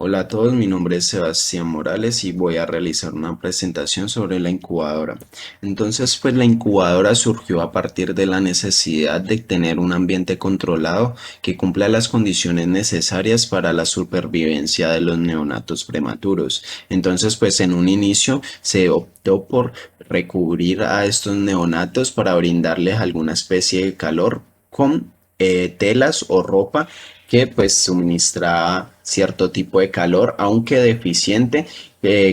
Hola a todos, mi nombre es Sebastián Morales y voy a realizar una presentación sobre la incubadora. Entonces, pues la incubadora surgió a partir de la necesidad de tener un ambiente controlado que cumpla las condiciones necesarias para la supervivencia de los neonatos prematuros. Entonces, pues en un inicio se optó por recubrir a estos neonatos para brindarles alguna especie de calor con telas o ropa que pues suministra cierto tipo de calor, aunque deficiente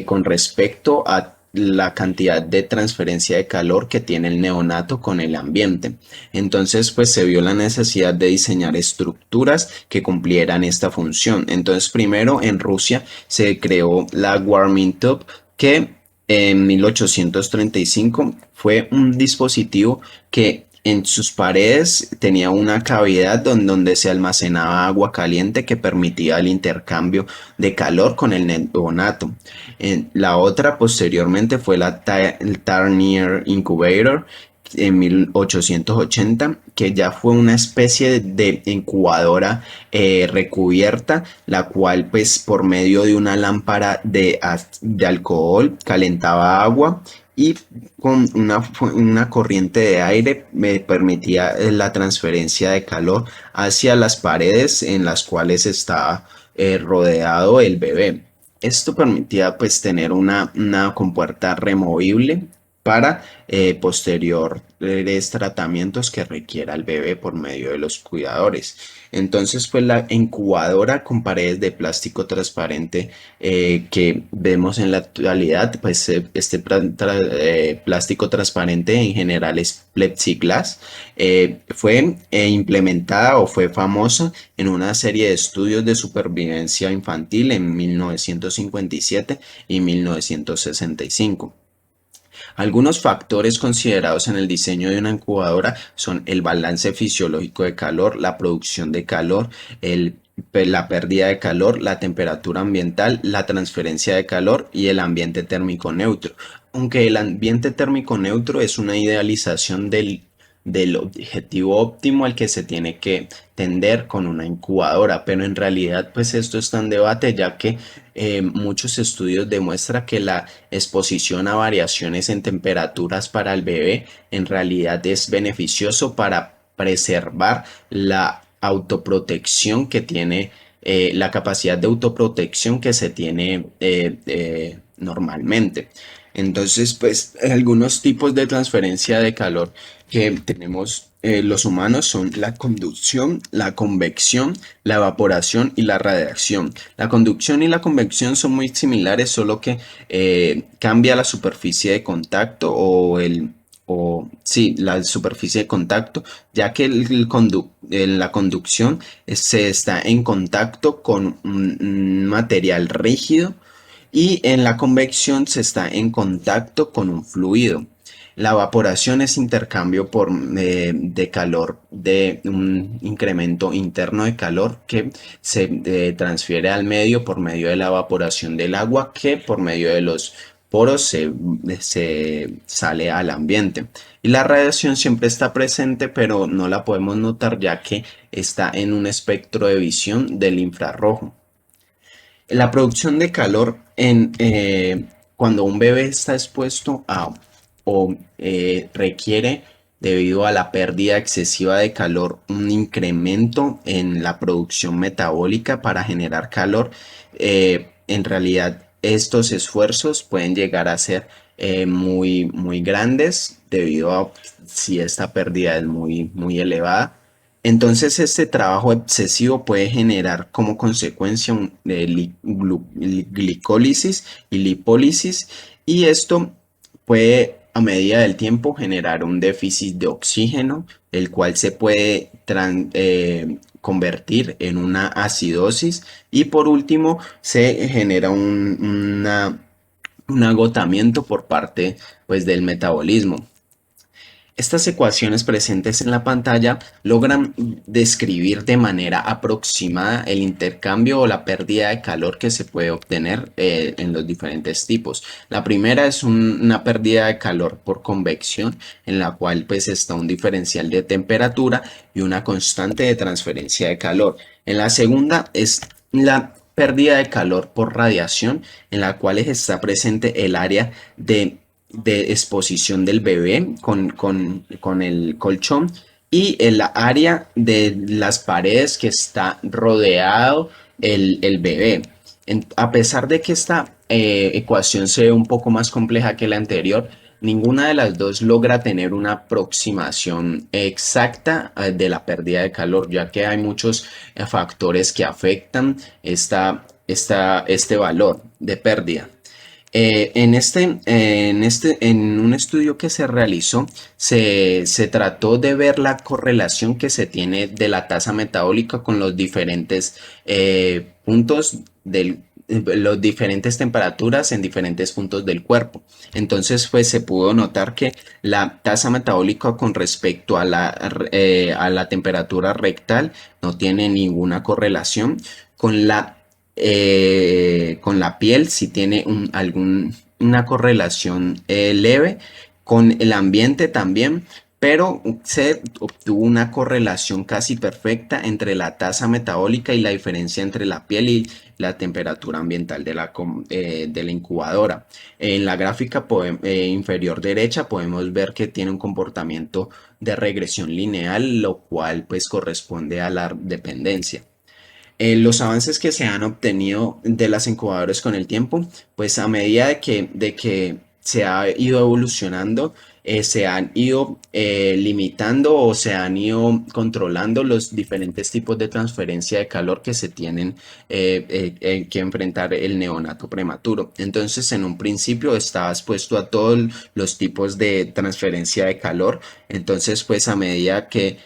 con respecto a la cantidad de transferencia de calor que tiene el neonato con el ambiente. Entonces, pues se vio la necesidad de diseñar estructuras que cumplieran esta función. Entonces, primero en Rusia se creó la Warming Tube, que en 1835 fue un dispositivo que en sus paredes tenía una cavidad donde se almacenaba agua caliente que permitía el intercambio de calor con el neonato. La otra posteriormente fue el Tarnier Incubator en 1880, que ya fue una especie de incubadora recubierta, la cual pues por medio de una lámpara de alcohol calentaba agua y con una corriente de aire me permitía la transferencia de calor hacia las paredes en las cuales estaba rodeado el bebé. Esto permitía pues tener una compuerta removible para posteriores tratamientos que requiera el bebé por medio de los cuidadores. Entonces, pues la incubadora con paredes de plástico transparente que vemos en la actualidad, pues plástico transparente en general es plexiglass, fue implementada o fue famosa en una serie de estudios de supervivencia infantil en 1957 y 1965. Algunos factores considerados en el diseño de una incubadora son el balance fisiológico de calor, la producción de calor, la pérdida de calor, la temperatura ambiental, la transferencia de calor y el ambiente térmico neutro. Aunque el ambiente térmico neutro es una idealización del objetivo óptimo al que se tiene que tender con una incubadora, pero en realidad pues esto está en debate, ya que muchos estudios demuestran que la exposición a variaciones en temperaturas para el bebé en realidad es beneficioso para preservar la autoprotección que tiene, la capacidad de autoprotección que se tiene normalmente. Entonces, pues algunos tipos de transferencia de calor que tenemos los humanos son la conducción, la convección, la evaporación y la radiación. La conducción y la convección son muy similares, solo que cambia la superficie de contacto o sí, la superficie de contacto, ya que la conducción se está en contacto con un material rígido y en la convección se está en contacto con un fluido. La evaporación es intercambio de calor, de un incremento interno de calor que se transfiere al medio por medio de la evaporación del agua, que por medio de los poros se sale al ambiente. Y la radiación siempre está presente, pero no la podemos notar ya que está en un espectro de visión del infrarrojo. La producción de calor cuando un bebé está expuesto a o requiere, debido a la pérdida excesiva de calor, un incremento en la producción metabólica para generar calor. En realidad, estos esfuerzos pueden llegar a ser muy grandes debido a si esta pérdida es muy elevada. Entonces, este trabajo excesivo puede generar como consecuencia glicólisis y lipólisis, y esto puede a medida del tiempo generar un déficit de oxígeno, el cual se puede convertir en una acidosis, y por último se genera un agotamiento por parte pues, del metabolismo. Estas ecuaciones presentes en la pantalla logran describir de manera aproximada el intercambio o la pérdida de calor que se puede obtener en los diferentes tipos. La primera es una pérdida de calor por convección, en la cual pues está un diferencial de temperatura y una constante de transferencia de calor. En la segunda es la pérdida de calor por radiación, en la cual está presente el área de exposición del bebé con el colchón y el área de las paredes que está rodeado el bebé. A pesar de que esta ecuación se ve un poco más compleja que la anterior, ninguna de las dos logra tener una aproximación exacta de la pérdida de calor, ya que hay muchos factores que afectan este valor de pérdida. En un estudio que se realizó, se trató de ver la correlación que se tiene de la tasa metabólica con los diferentes puntos los diferentes temperaturas en diferentes puntos del cuerpo. Entonces, pues se pudo notar que la tasa metabólica con respecto a la temperatura rectal no tiene ninguna correlación con con la piel, si tiene una correlación leve, con el ambiente también, pero se obtuvo una correlación casi perfecta entre la tasa metabólica y la diferencia entre la piel y la temperatura ambiental de la incubadora. En la gráfica inferior derecha podemos ver que tiene un comportamiento de regresión lineal, lo cual pues corresponde a la dependencia. Los avances que se han obtenido de las incubadoras con el tiempo, pues a medida de que se ha ido evolucionando, se han ido limitando o se han ido controlando los diferentes tipos de transferencia de calor que se tienen que enfrentar el neonato prematuro. Entonces, en un principio estaba expuesto a todos los tipos de transferencia de calor. Entonces, pues a medida que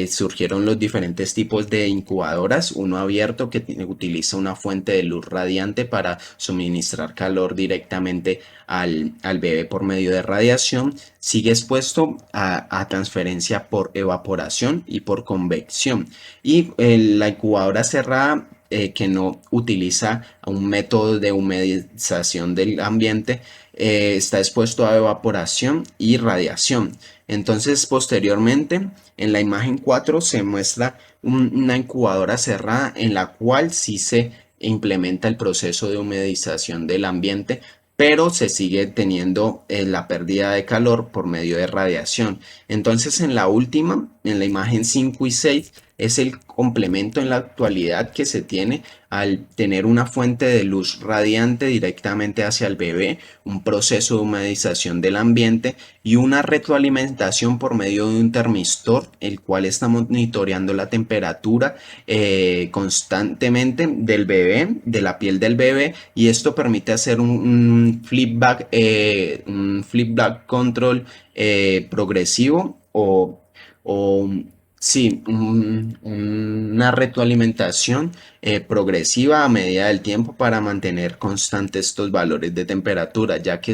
surgieron los diferentes tipos de incubadoras, uno abierto que utiliza una fuente de luz radiante para suministrar calor directamente al bebé por medio de radiación, sigue expuesto a transferencia por evaporación y por convección. Y la incubadora cerrada que no utiliza un método de humedización del ambiente, está expuesto a evaporación y radiación. Entonces, posteriormente, en la imagen 4 se muestra una incubadora cerrada en la cual sí se implementa el proceso de humedización del ambiente, pero se sigue teniendo la pérdida de calor por medio de radiación. Entonces, en la última, en la imagen 5 y 6, es el complemento en la actualidad que se tiene al tener una fuente de luz radiante directamente hacia el bebé, un proceso de humedización del ambiente y una retroalimentación por medio de un termistor, el cual está monitoreando la temperatura constantemente del bebé, de la piel del bebé, y esto permite hacer un flipback control progresivo o sí, una retroalimentación progresiva a medida del tiempo para mantener constantes estos valores de temperatura, ya que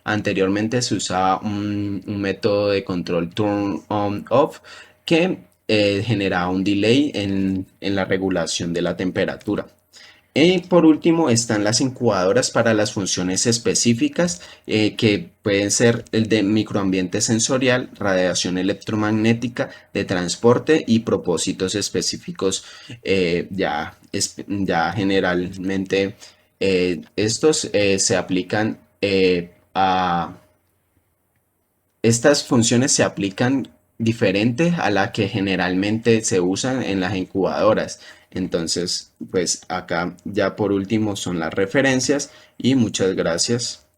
anteriormente se usaba un método de control turn on off que generaba un delay en la regulación de la temperatura. Y por último están las incubadoras para las funciones específicas que pueden ser el de microambiente sensorial, radiación electromagnética, de transporte y propósitos específicos. Ya generalmente estos se aplican a estas funciones se aplican diferente a la que generalmente se usan en las incubadoras. Entonces, pues acá ya por último son las referencias y muchas gracias.